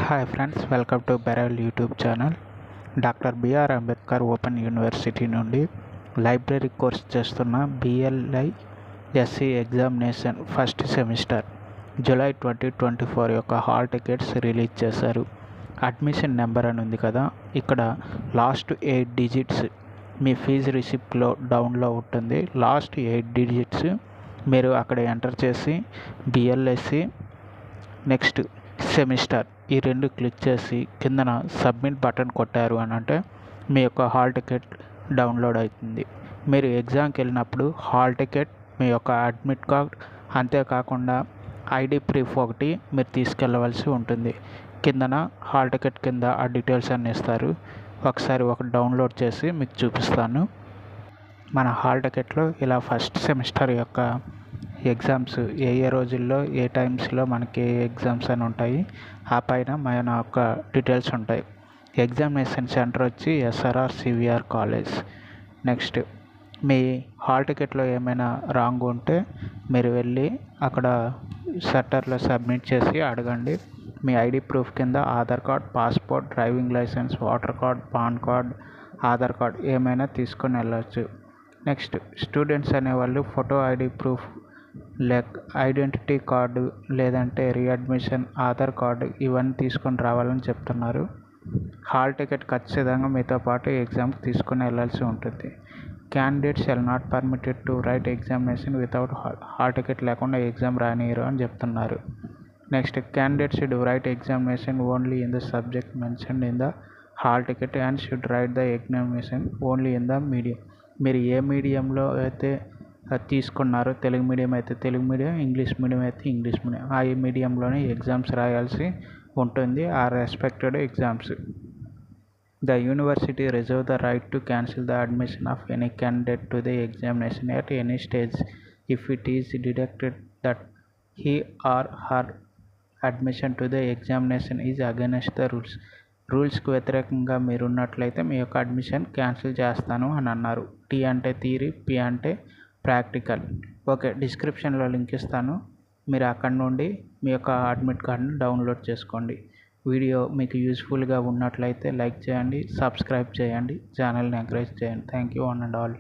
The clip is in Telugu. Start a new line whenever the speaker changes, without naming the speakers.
Hi friends, welcome to Beryl YouTube channel. Doctor BR Ambedkar open university నుండి లైబ్రరీ కోర్స్ చేస్తున్న BLISc examination first semester July 2024 యొక్క హాల్ టికెట్స్ రిలీజ్ చేశారు. అడ్మిషన్ నెంబర్ అని ఉంది కదా, ఇక్కడ లాస్ట్ 8 డిజిట్స్ మీ ఫీజు రిసిప్ట్లో డౌన్లో ఉంటుంది. లాస్ట్ 8 డిజిట్స్ మీరు అక్కడ ఎంటర్ చేసి బిఎల్ఎస్సి నెక్స్ట్ సెమిస్టర్ ఈ రెండు క్లిక్ చేసి కిందన సబ్మిట్ బటన్ కొట్టారు అని అంటే మీ యొక్క హాల్ టికెట్ డౌన్లోడ్ అవుతుంది. మీరు ఎగ్జామ్కి వెళ్ళినప్పుడు హాల్ టికెట్, మీ యొక్క అడ్మిట్ కార్డ్, అంతేకాకుండా ఐడి ప్రూఫ్ ఒకటి మీరు తీసుకెళ్ళవలసి ఉంటుంది. కిందన హాల్ టికెట్ కింద ఆ డీటెయిల్స్ అన్నీ ఇస్తారు. ఒకసారి డౌన్లోడ్ చేసి మీకు చూపిస్తాను. మన హాల్ టికెట్లో ఇలా ఫస్ట్ సెమిస్టర్ యొక్క ఎగ్జామ్స్ ఏ రోజుల్లో ఏ టైమ్స్లో మనకి ఎగ్జామ్స్ అని ఉంటాయి. ఆ పైన మన యొక్క డీటెయిల్స్ ఉంటాయి. ఎగ్జామినేషన్ సెంటర్ వచ్చి ఎస్ఆర్ఆర్ సివిఆర్ కాలేజ్. నెక్స్ట్ మీ హాల్ టికెట్లో ఏమైనా రాంగ్ ఉంటే మీరు వెళ్ళి అక్కడ సెంటర్లో సబ్మిట్ చేసి అడగండి. మీ ఐడి ప్రూఫ్ కింద Aadhaar card, passport, driving licence, voter card, PAN card, Aadhaar card ఏమైనా తీసుకొని వెళ్ళవచ్చు. నెక్స్ట్ స్టూడెంట్స్ అనేవాళ్ళు photo ID proof, identity card, లేదంటే రీఅడ్మిషన్, ఆధార్ కార్డు ఇవన్నీ తీసుకొని రావాలని చెప్తున్నారు. హాల్ టికెట్ ఖచ్చితంగా మీతో పాటు ఎగ్జామ్కి తీసుకుని వెళ్ళాల్సి ఉంటుంది. Candidates shall not permitted to right examination without hall ticket లేకుండా ఎగ్జామ్ రానియరు అని చెప్తున్నారు. Next candidates should write examination only in the subject mentioned in the hall ticket and should write the examination only in the medium. మీరు ఏ మీడియంలో అయితే తీసుకున్నారో, తెలుగు మీడియం అయితే తెలుగు మీడియం, ఇంగ్లీష్ మీడియం అయితే ఇంగ్లీష్ మీడియం, ఆ మీడియంలోనే ఎగ్జామ్స్ రాయాల్సి ఉంటుంది. ఆ respected exams. The university reserve the right to cancel the admission of any candidate to the examination at any stage if it is detected that he or her admission to the examination is against the రూల్స్కి వ్యతిరేకంగా మీరు ఉన్నట్లయితే మీ యొక్క అడ్మిషన్ క్యాన్సిల్ చేస్తాను అని అన్నారు. టీ అంటే థియరీ, పి అంటే ప్రాక్టికల్. ఓకే, డిస్క్రిప్షన్లో లింక్ ఇస్తాను. మీరు అక్కడ నుండి మీ యొక్క అడ్మిట్ కార్డ్ని డౌన్లోడ్ చేసుకోండి. వీడియో మీకు యూస్ఫుల్గా ఉన్నట్లయితే లైక్ చేయండి, సబ్స్క్రైబ్ చేయండి, ఛానల్ని ఎంకరేజ్ చేయండి. Thank you one and all.